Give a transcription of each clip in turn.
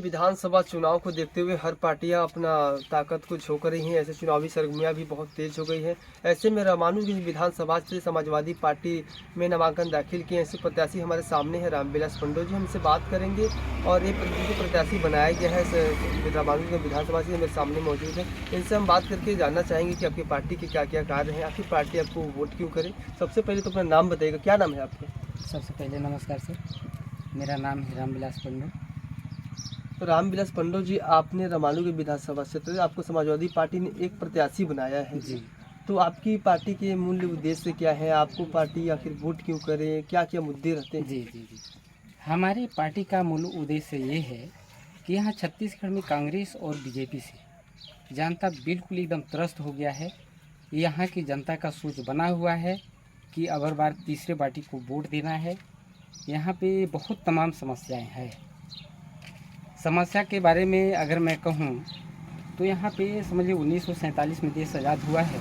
विधानसभा चुनाव को देखते हुए हर पार्टियां अपना ताकत को झोंक रही हैं। ऐसे चुनावी सरगर्मियां भी बहुत तेज हो गई हैं। ऐसे में रामानुजगंज विधानसभा से समाजवादी पार्टी में नामांकन दाखिल किए ऐसे प्रत्याशी हमारे सामने हैं रामविलास पंडो जी। हमसे बात करेंगे और ये जो प्रत्याशी बनाया गया है रामानुजगंज विधानसभा से मेरे सामने मौजूद है। इनसे हम बात करके जानना चाहेंगे कि आपकी पार्टी के क्या क्या कार्य हैं, आखिर पार्टी आपको वोट क्यों करे। सबसे पहले तो अपना नाम बताइएगा, क्या नाम है आपका? सबसे पहले नमस्कार सर, मेरा नाम है रामविलास पंडो। तो रामविलास पंडो जी, आपने रामानुजगंज विधानसभा क्षेत्र आपको समाजवादी पार्टी ने एक प्रत्याशी बनाया है जी। तो आपकी पार्टी के मूल्य उद्देश्य क्या है? आपको पार्टी आखिर वोट क्यों करे, क्या क्या मुद्दे रहते हैं? जी जी जी हमारी पार्टी का मूल उद्देश्य ये है कि यहाँ छत्तीसगढ़ में कांग्रेस और बीजेपी से जनता बिल्कुल एकदम त्रस्त हो गया है। यहाँ की जनता का सोच बना हुआ है कि अगर बार तीसरे पार्टी को वोट देना है। यहाँ पे बहुत तमाम समस्याएं हैं। समस्या के बारे में अगर मैं कहूँ तो यहाँ पे समझिए 1947 में देश आज़ाद हुआ है,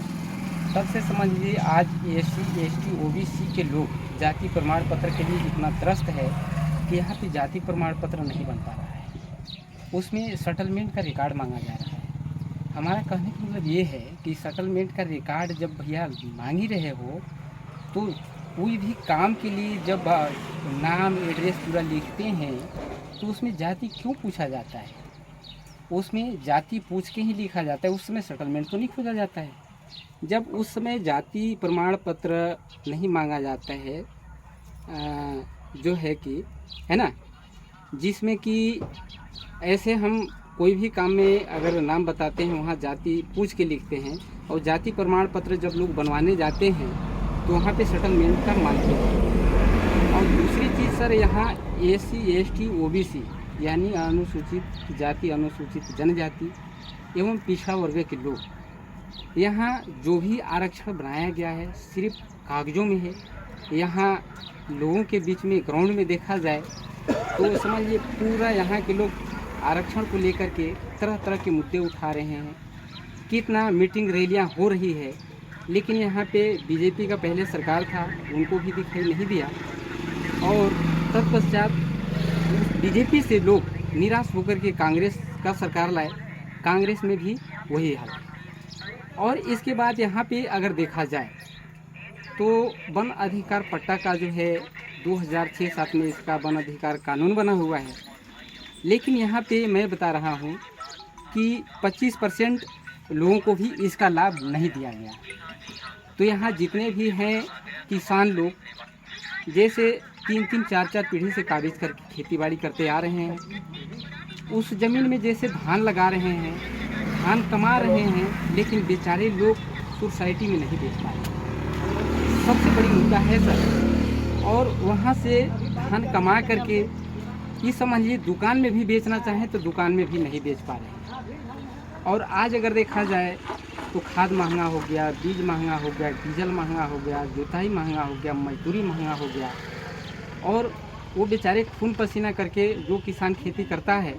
तब से समझिए आज SC ST OBC के लोग जाति प्रमाण पत्र के लिए इतना त्रस्त है कि यहाँ पे जाति प्रमाण पत्र नहीं बन पा रहा है। उसमें सेटलमेंट का रिकॉर्ड मांगा जा रहा है। हमारा कहने का मतलब ये है कि सेटलमेंट का रिकॉर्ड जब भैया मांग ही रहे हो तो कोई भी काम के लिए जब नाम एड्रेस पूरा लिखते हैं तो उसमें जाति क्यों पूछा जाता है? उसमें जाति पूछ के ही लिखा जाता है, उस समय सेटलमेंट तो नहीं खोजा जाता है। जब उस समय जाति प्रमाण पत्र नहीं मांगा जाता है जो है कि है ना, जिसमें कि ऐसे हम कोई भी काम में अगर नाम बताते हैं वहाँ जाति पूछ के लिखते हैं और जाति प्रमाण पत्र जब लोग बनवाने जाते हैं तो वहाँ पे सेटलमेंट का मांगते हैं। और दूसरी चीज़ सर, यहाँ SC ST OBC यानी अनुसूचित जाति अनुसूचित जनजाति एवं पिछड़ा वर्ग के लोग, यहाँ जो भी आरक्षण बनाया गया है सिर्फ कागजों में है। यहाँ लोगों के बीच में ग्राउंड में देखा जाए तो समझिए पूरा यहाँ के लोग आरक्षण को लेकर के तरह तरह के मुद्दे उठा रहे हैं। कितना मीटिंग रैलियाँ हो रही है, लेकिन यहाँ पे बीजेपी का पहले सरकार था, उनको भी दिखाई नहीं दिया। और तत्पश्चात बीजेपी से लोग निराश होकर के कांग्रेस का सरकार लाए, कांग्रेस में भी वही हाल। और इसके बाद यहाँ पे अगर देखा जाए तो वन अधिकार पट्टा का जो है 2006-7 में इसका वन अधिकार कानून बना हुआ है, लेकिन यहाँ पे मैं बता रहा हूँ कि 25% लोगों को भी इसका लाभ नहीं दिया गया। तो यहाँ जितने भी हैं किसान लोग, जैसे 3-3 4-4 पीढ़ी से काबिज करके खेतीबाड़ी करते आ रहे हैं, उस ज़मीन में जैसे धान लगा रहे हैं, धान कमा रहे हैं, लेकिन बेचारे लोग सोसाइटी में नहीं बेच पा रहे। सबसे बड़ी मुद्दा है सर। और वहाँ से धान कमा करके ये समझिए दुकान में भी बेचना चाहें तो दुकान में भी नहीं बेच पा रहे। और आज अगर देखा जाए तो खाद महंगा हो गया, बीज महंगा हो गया, डीजल महंगा हो गया, जुताई महंगा हो गया, मजदूरी महंगा हो गया। और वो बेचारे खून पसीना करके जो किसान खेती करता है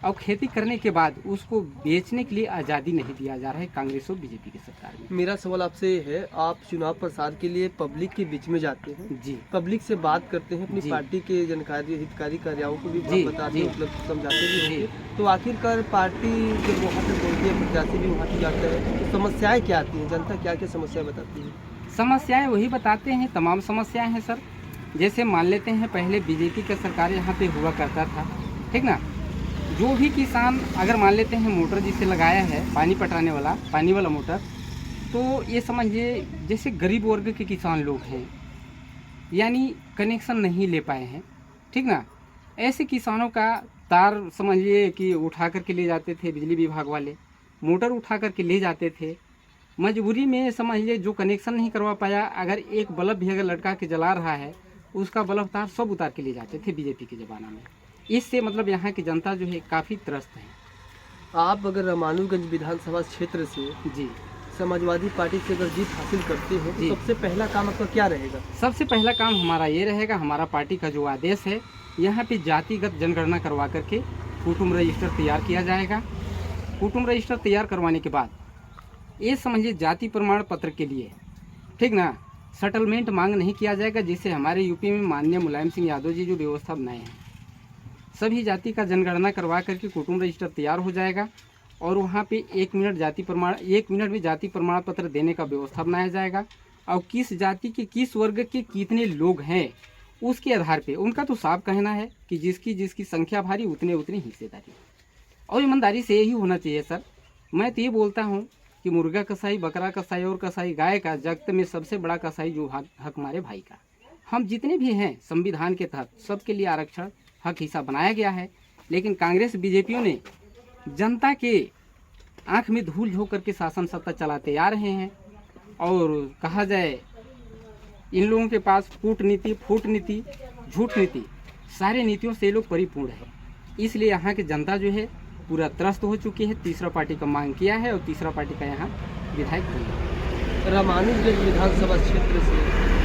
और खेती करने के बाद उसको बेचने के लिए आज़ादी नहीं दिया जा रहा है कांग्रेस और बीजेपी की सरकार में। मेरा सवाल आपसे है, आप चुनाव प्रसार के लिए पब्लिक के बीच में जाते हैं जी, पब्लिक से बात करते हैं, अपनी जी। पार्टी के जानकारी हितकारी कार्याओं को भी जी, बताते जी। हैं, उपलब्ध समझाते भी जी। होंगे। तो आखिरकार पार्टी जब वहाँ पे बोलती है, प्रत्याशी भी वहाँ पे जाता है, तो समस्याएं क्या आती हैं? जनता क्या क्या समस्याएं बताती है? समस्याएं वही बताते हैं, तमाम समस्याएं हैं सर। जैसे मान लेते हैं पहले बीजेपी का सरकार यहाँ पे हुआ करता था, ठीक ना। जो भी किसान अगर मान लेते हैं मोटर जिसे लगाया है पानी पटाने वाला, पानी वाला मोटर, तो ये समझिए जैसे गरीब वर्ग के किसान लोग हैं, यानी कनेक्शन नहीं ले पाए हैं, ठीक ना। ऐसे किसानों का तार समझिए कि उठा करके ले जाते थे बिजली विभाग वाले, मोटर उठा करके ले जाते थे। मजबूरी में समझिए जो कनेक्शन नहीं करवा पाया, अगर एक बल्ब भी अगर लटका के जला रहा है, उसका बल्ब तार सब उतार के ले जाते थे बीजेपी के ज़माना में। इससे मतलब यहाँ की जनता जो है काफ़ी त्रस्त है। आप अगर रामानुजगंज विधानसभा क्षेत्र से जी समाजवादी पार्टी से अगर जीत हासिल करते हैं जी। तो सबसे पहला काम आपका क्या रहेगा? सबसे पहला काम हमारा ये रहेगा, हमारा पार्टी का जो आदेश है, यहाँ पे जातिगत जनगणना करवा करके कुटुंब रजिस्टर तैयार किया जाएगा। कुटुंब रजिस्टर तैयार करवाने के बाद ये समझिए जाति प्रमाण पत्र के लिए, ठीक ना, सेटलमेंट मांग नहीं किया जाएगा, जिससे हमारे यूपी में माननीय मुलायम सिंह यादव जी जो व्यवस्था बनाए हैं सभी जाति का जनगणना करवा करके कुटुंब रजिस्टर तैयार हो जाएगा और वहाँ पे 1 मिनट में जाति प्रमाण पत्र देने का व्यवस्था बनाया जाएगा। और किस जाति के किस वर्ग के कितने लोग हैं उसके आधार पे उनका तो साफ कहना है कि जिसकी संख्या भारी उतने हिस्सेदारी। और ईमानदारी से यही होना चाहिए सर। मैं तो ये बोलता हूँ कि मुर्गा कसाई, बकरा कसाई और कसाई गाय का जगत में सबसे बड़ा कसाई जो हक हमारे भाई का। हम जितने भी हैं संविधान के तहत सबके लिए आरक्षण हक हिस्सा बनाया गया है, लेकिन कांग्रेस बीजेपीओं ने जनता के आंख में धूल झोंक करके शासन सत्ता चलाते आ रहे हैं। और कहा जाए इन लोगों के पास कूटनीति, फूट नीति, झूठ नीति, सारे नीतियों से ये लोग परिपूर्ण है। इसलिए यहाँ की जनता जो है पूरा त्रस्त हो चुकी है। तीसरा पार्टी का मांग किया है और तीसरा पार्टी का यहाँ विधायक बना है। रामानुजगंज विधानसभा क्षेत्र से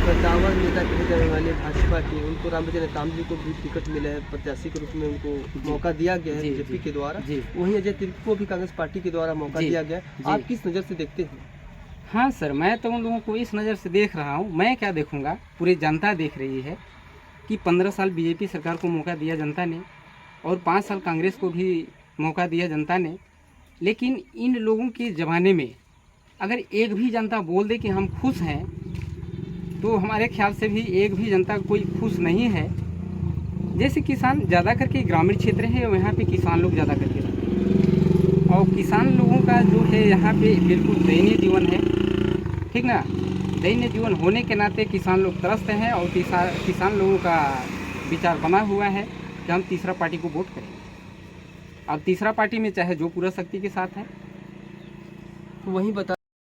कद्दावर नेता कहे जाने वाले भाजपा के उनको रामविजय नेताम जी को भी टिकट मिला है, प्रत्याशी के रूप में उनको मौका दिया गया है बीजेपी के द्वारा। वहीं अजय तिर्की को भी कांग्रेस पार्टी के द्वारा मौका दिया गया। आप किस नज़र से देखते हैं? हाँ सर, मैं तो उन लोगों को इस नज़र से देख रहा हूँ। मैं क्या देखूँगा, पूरी जनता देख रही है कि 15 साल बीजेपी सरकार को मौका दिया जनता ने और 5 साल कांग्रेस को भी मौका दिया जनता ने। लेकिन इन लोगों के ज़माने में अगर एक भी जनता बोल दे कि हम खुश हैं, तो हमारे ख्याल से भी एक भी जनता कोई खुश नहीं है। जैसे किसान ज़्यादा करके ग्रामीण क्षेत्र है, वहाँ पे किसान लोग ज़्यादा करके रहते हैं और किसान लोगों का जो है यहाँ पे बिल्कुल दयनीय जीवन है, ठीक ना। दयनीय जीवन होने के नाते किसान लोग त्रस्त हैं और किसान लोगों का विचार बना हुआ है कि हम तीसरा पार्टी को वोट करेंगे। अब तीसरा पार्टी में चाहे जो पूरा शक्ति के साथ है। वहीं बता